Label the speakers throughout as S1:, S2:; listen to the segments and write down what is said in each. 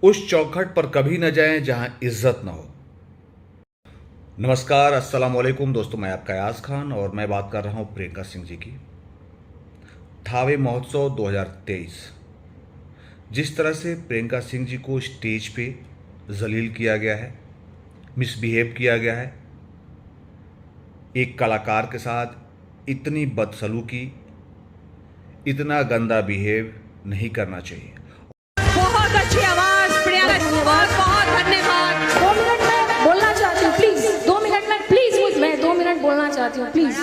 S1: उस चौखट पर कभी न जाएं जहां इज्जत न हो। नमस्कार, अस्सलाम वालेकुम दोस्तों, मैं आपका यास खान और मैं बात कर रहा हूं प्रियंका सिंह जी की। थावे महोत्सव 2023, जिस तरह से प्रियंका सिंह जी को स्टेज पे जलील किया गया है, मिसबिहेव किया गया है, एक कलाकार के साथ इतनी बदसलूकी, इतना गंदा बिहेव नहीं करना चाहिए।
S2: बहुत अच्छी आवाज प्रियंका, बहुत बहुत धन्यवाद।
S3: 2 मिनट में बोलना चाहती हूँ प्लीज, 2 मिनट में प्लीज, मैं 2 मिनट बोलना चाहती हूँ प्लीज।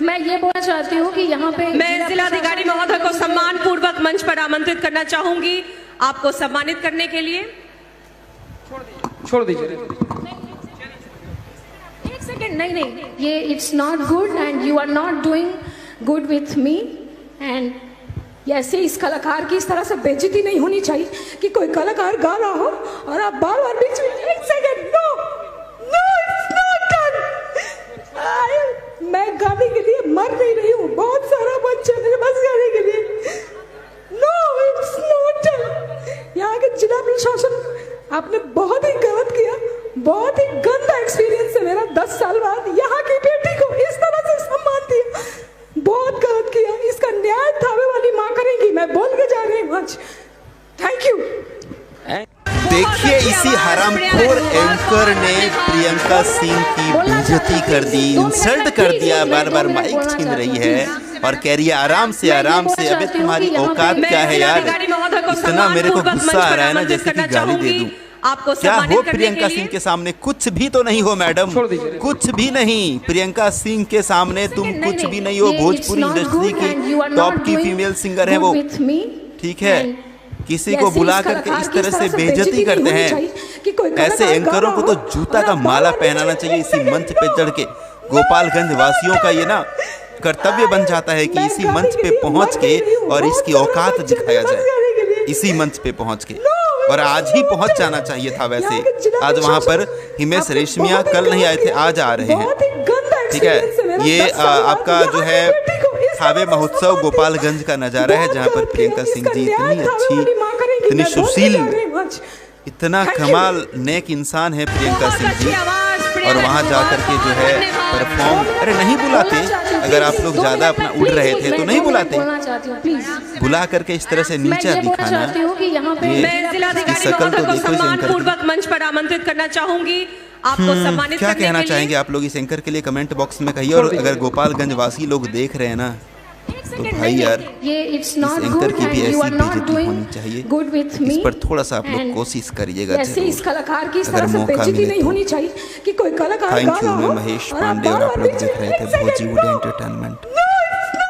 S3: मैं ये बोलना चाहती हूँ कि यहाँ पे
S2: मैं जिलाधिकारी महोदय को सम्मान पूर्वक मंच पर आमंत्रित करना चाहूंगी आपको सम्मानित करने के लिए।
S4: छोड़ दीजिए।
S3: एक सेकेंड, नहीं, ये it's not good and you are not doing good with me. And ऐसे इस कलाकार की इस तरह से बेइज्जती नहीं होनी चाहिए कि कोई कलाकार गा रहा हो और आप बार बार बीच में एक second, no no it's not done. मैं गाने के लिए मर नहीं रही हूँ, बहुत सारा बच्चा मेरे पास गाने के लिए। No it's not done. यहाँ के जिला प्रशासन, आपने बहुत ही गलत किया, बहुत ही गंदा एक्सपीरियंस है मेरा। 10 साल बाद यहाँ की बेटी को इस तरह से सम्मान दिया, बहुत गलत किया। इसका न्याय थावे वाली माँ करेंगी, मैं बोल के जा रही हूँ आज। Thank you.
S5: देखिए, इसी हरामखोर एंकर ने प्रियंका सिंह की बेइज्जती कर दी, इंसल्ट कर दिया, बार बार माइक छीन रही है और कह रही है आराम से आराम से। अबे तुम्हारी औकात क्या है यार? इतना मेरे को गुस्सा आ रहा है ना, जैसे कि गाली दे दूं। क्या हो प्रियंका सिंह के सामने? कुछ भी तो नहीं हो मैडम, कुछ भी नहीं। प्रियंका सिंह के सामने तुम कुछ भी नहीं हो। भोजपुरी इंडस्ट्री की टॉप की फीमेल सिंगर है वो, ठीक है? किसी को बुला करके इस तरह से बेइज्जती करते हैं। ऐसे एंकरों को तो जूता का माला पहनाना चाहिए इसी मंच पे चढ़ के। गोपालगंज वासियों का ये ना कर्तव्य बन जाता है कि इसी मंच पे पहुंच के और इसकी औकात दिखाया जाए, इसी मंच पे पहुंच के। और आज ही पहुंच जाना चाहिए था। वैसे आज वहां पर हिमेश रेशमिया कल नहीं आए थे, आज आ रहे हैं, ठीक है? ये आपका जो है थावे महोत्सव गोपालगंज का नजारा है, जहां पर प्रियंका सिंह जी इतनी अच्छी, इतनी सुशील, इतना कमाल नेक इंसान है प्रियंका सिंह जी। और वहां जाकर के जो है परफॉर्म, अरे नहीं बुलाते, अगर आप लोग ज्यादा अपना उड़ रहे थे तो नहीं बुलाते, बुला करके इस तरह से नीचा दिखाना।
S2: मैं जिलाधिकारी महोदय को सम्मान पूर्वक मंच पर आमंत्रित करना चाहूंगी आपको सम्मानित
S5: क्या
S2: करने के
S5: कहना
S2: लिए।
S5: चाहेंगे आप लोग इस एंकर के लिए? कमेंट बॉक्स में कहिए। और अगर गोपालगंज वासी लोग देख रहे हैं ना, तो भाई यार, इस एंकर की भी ऐसी बेइज्जती होनी चाहिए। इस पर थोड़ा सा आप लोग कोशिश करिएगा
S3: इस कलाकार की इस
S5: अगर
S3: तरह से
S5: मौका
S3: बेइज्जती
S5: मिले
S3: नहीं
S5: तो।
S3: होनी चाहिए कि कोई कलाकार गा
S5: थैंक यू।
S3: रहा
S5: मैं
S3: हो
S5: महेश
S3: और
S5: पांडे और आप लोग
S3: बीच
S5: देख
S3: में
S5: रहे थे
S3: एक सेकंड,
S5: भोजीवुड
S3: नो।
S5: एंटरटेनमेंट।